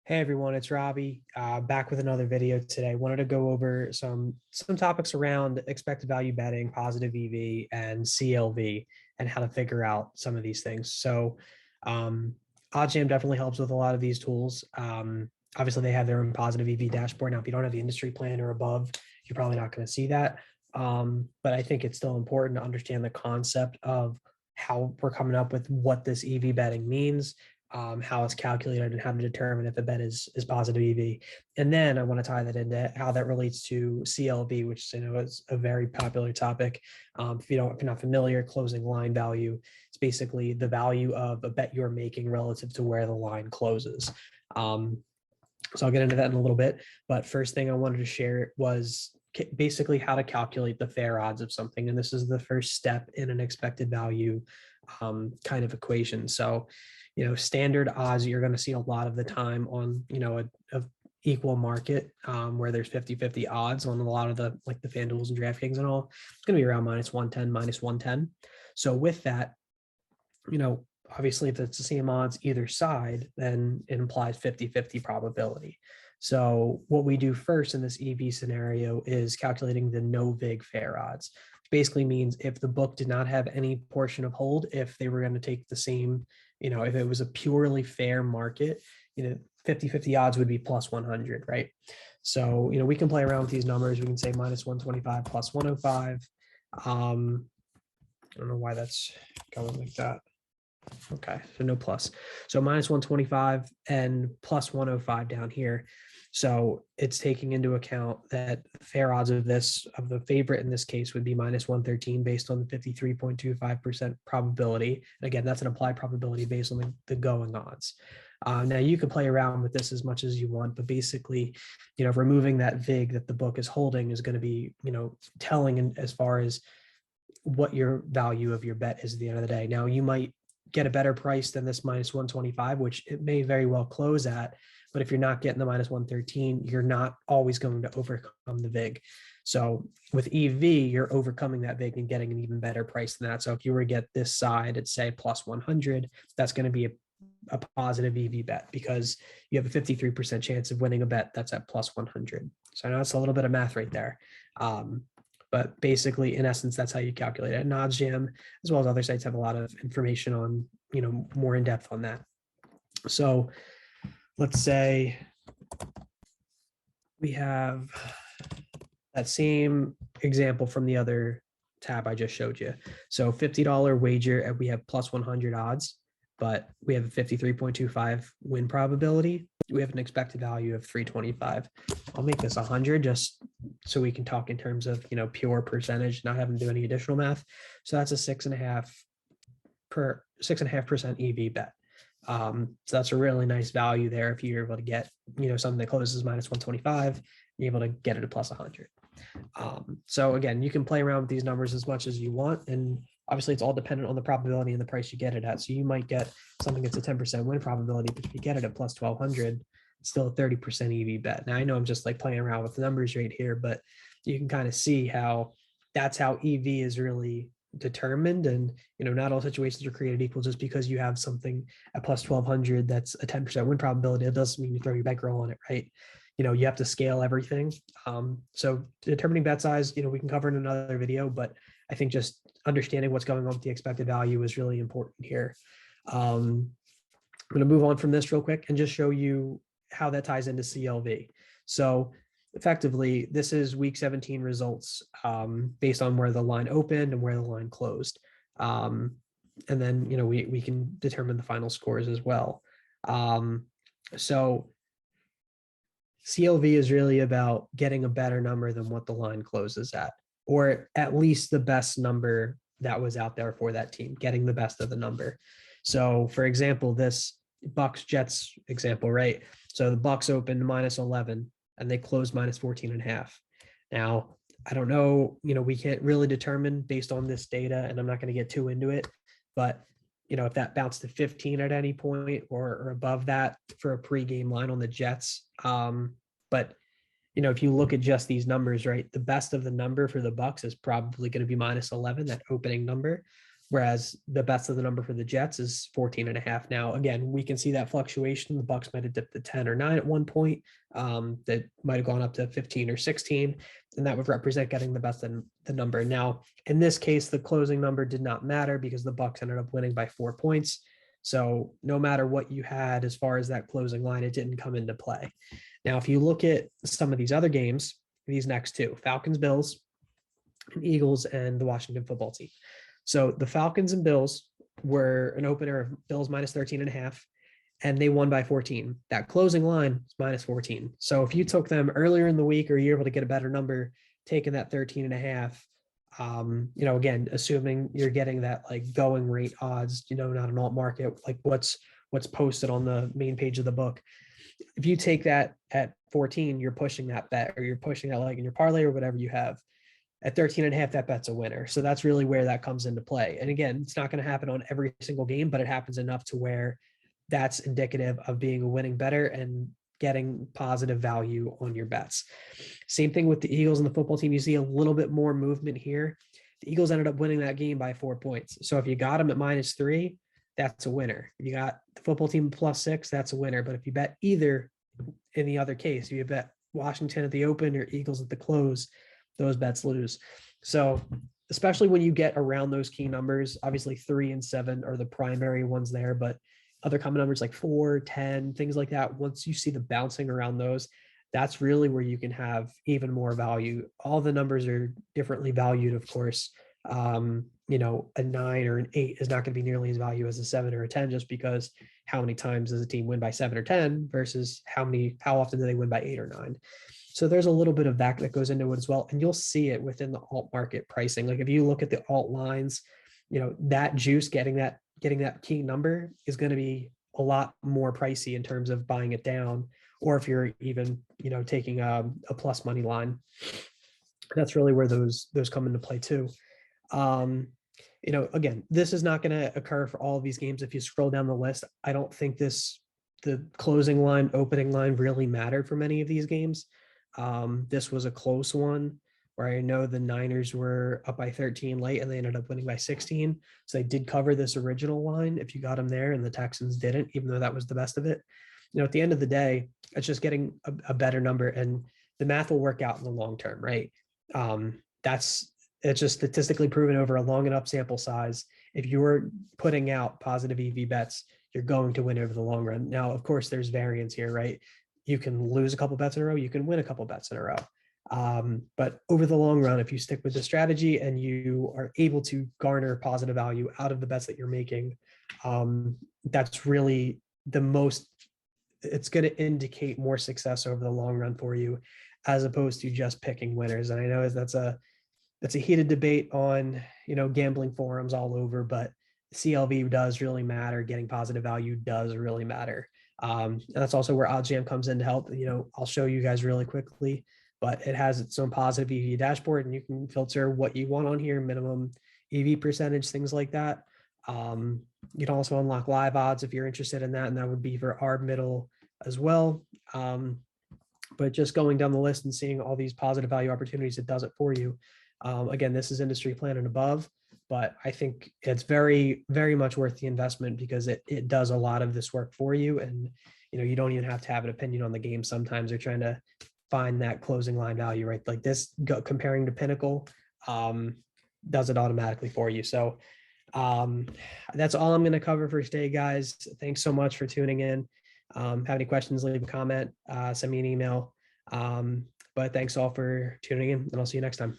Hey everyone, it's Robbie, back with another video today. Wanted to go over some topics around expected value betting, positive EV, and CLV, and how to figure out some of these things. So, OddsJam definitely helps with a lot of these tools. Obviously, they have their own positive EV dashboard. Now, if you don't have the industry plan or above, you're probably not going to see that. But I think it's still important to understand the concept of how we're coming up with what this EV betting means, how it's calculated, and how to determine if a bet is positive EV. And then I want to tie that into how that relates to CLV, which I know is a very popular topic. If you're not familiar, closing line value, it's basically the value of a bet you're making relative to where the line closes. So I'll get into that in a little bit. But first thing I wanted to share was basically how to calculate the fair odds of something. And this is the first step in an expected value kind of equation. So, standard odds you're going to see a lot of the time on, a equal market where there's 50-50 odds on a lot of the FanDuels and DraftKings and all. It's going to be around -110, -110. So with that, obviously if it's the same odds either side, then it implies 50-50 probability. So what we do first in this EV scenario is calculating the no vig fair odds, which basically means if the book did not have any portion of hold, if they were going to take the same, if it was a purely fair market, 50-50 odds would be +100, right? So, we can play around with these numbers. We can say -125, +105. I don't know why that's going like that. Okay, so no plus. So -125 and +105 down here. So it's taking into account that fair odds of the favorite in this case would be -113 based on the 53.25% probability. And again, that's an applied probability based on the going odds. Now you can play around with this as much as you want, but basically, removing that vig that the book is holding is going to be, telling as far as what your value of your bet is at the end of the day. Now you might get a better price than this -125, which it may very well close at. But if you're not getting the -113, you're not always going to overcome the vig. So with EV, you're overcoming that vig and getting an even better price than that. So if you were to get this side at say +100, that's going to be a positive EV bet because you have a 53% chance of winning a bet that's at +100. So I know it's a little bit of math right there. But basically, in essence, that's how you calculate it. And OddsJam, as well as other sites, have a lot of information on, more in depth on that. So let's say we have that same example from the other tab I just showed you. So $50 wager, and we have +100 odds, but we have a 53.25 win probability. We have an expected value of 325. I'll make this 100 just so we can talk in terms of, pure percentage, not having to do any additional math. So that's a 6.5% EV bet. So that's a really nice value there. If you're able to get, something that closes -125, you're able to get it at +100. So again, you can play around with these numbers as much as you want. And obviously it's all dependent on the probability and the price you get it at. So you might get something that's a 10% win probability, but if you get it at +1200, it's still a 30% EV bet. Now I know I'm just playing around with the numbers right here, but you can kind of see how that's how EV is really determined. And, not all situations are created equal. Just because you have something at +1200 that's a 10% win probability, it doesn't mean you throw your bankroll on it, right? You have to scale everything. So determining bet size, we can cover in another video, but I think just understanding what's going on with the expected value is really important here. I'm going to move on from this real quick and just show you how that ties into CLV. So effectively, this is week 17 results based on where the line opened and where the line closed. And then, we can determine the final scores as well. So CLV is really about getting a better number than what the line closes at, or at least the best number that was out there for that team, getting the best of the number. So for example, this Bucks Jets example, right? So the Bucks opened -11 and they closed -14.5. Now, I don't know, we can't really determine based on this data, and I'm not going to get too into it, but if that bounced to 15 at any point or above that for a pregame line on the Jets. But if you look at just these numbers, right, the best of the number for the Bucks is probably going to be -11, that opening number. whereas the best of the number for the Jets is 14.5. Now, again, we can see that fluctuation. The Bucks might have dipped to 10 or 9 at one point. That might have gone up to 15 or 16, and that would represent getting the best in the number. Now, in this case, the closing number did not matter because the Bucks ended up winning by 4 points. So no matter what you had as far as that closing line, it didn't come into play. Now, if you look at some of these other games, these next two, Falcons, Bills, and Eagles, and the Washington football team. So the Falcons and Bills were an opener of Bills minus 13.5, and they won by 14. That closing line is minus 14. So if you took them earlier in the week, or you're able to get a better number, taking that 13.5, again, assuming you're getting that like going rate odds, not an alt market, like what's posted on the main page of the book. If you take that at 14, you're pushing that bet, or you're pushing that leg in your parlay or whatever you have. At 13.5, that bet's a winner. So that's really where that comes into play. And again, it's not going to happen on every single game, but it happens enough to where that's indicative of being a winning bettor and getting positive value on your bets. Same thing with the Eagles and the football team. You see a little bit more movement here. The Eagles ended up winning that game by 4 points. So if you got them at -3, that's a winner. If you got the football team +6, that's a winner. But if you bet either in the other case, if you bet Washington at the open or Eagles at the close, those bets lose. So especially when you get around those key numbers, obviously 3 and 7 are the primary ones there, but other common numbers like 4, 10, things like that, once you see the bouncing around those, that's really where you can have even more value. All the numbers are differently valued, of course. A 9 or an 8 is not going to be nearly as valuable as a 7 or a 10, just because how many times does a team win by 7 or 10 versus how often do they win by 8 or 9? So there's a little bit of that goes into it as well. And you'll see it within the alt market pricing. Like if you look at the alt lines, that juice, getting that key number is going to be a lot more pricey in terms of buying it down, or if you're even, taking a plus money line. That's really where those come into play too. Again, this is not going to occur for all of these games. If you scroll down the list, I don't think the closing line, opening line really mattered for many of these games. This was a close one where I know the Niners were up by 13 late and they ended up winning by 16. So they did cover this original line if you got them there, and the Texans didn't, even though that was the best of it. At the end of the day, it's just getting a better number, and the math will work out in the long term, right? It's just statistically proven over a long enough sample size. If you're putting out positive EV bets, you're going to win over the long run. Now, of course, there's variance here, right? You can lose a couple bets in a row. You can win a couple bets in a row. But over the long run, if you stick with the strategy and you are able to garner positive value out of the bets that you're making, that's really it's going to indicate more success over the long run for you, as opposed to just picking winners. And I know that's a heated debate on, gambling forums all over, but CLV does really matter. Getting positive value does really matter. And that's also where OddsJam comes in to help. I'll show you guys really quickly, but it has its own positive EV dashboard, and you can filter what you want on here, minimum EV percentage, things like that. You can also unlock live odds if you're interested in that, and that would be for our middle as well. But just going down the list and seeing all these positive value opportunities, it does it for you. Again, this is industry plan and above, but I think it's very, very much worth the investment because it does a lot of this work for you. And, you don't even have to have an opinion on the game. Sometimes they're trying to find that closing line value, right? Like this, comparing to Pinnacle, does it automatically for you. So that's all I'm going to cover for today, guys. Thanks so much for tuning in. Have any questions, leave a comment, send me an email. But thanks all for tuning in, and I'll see you next time.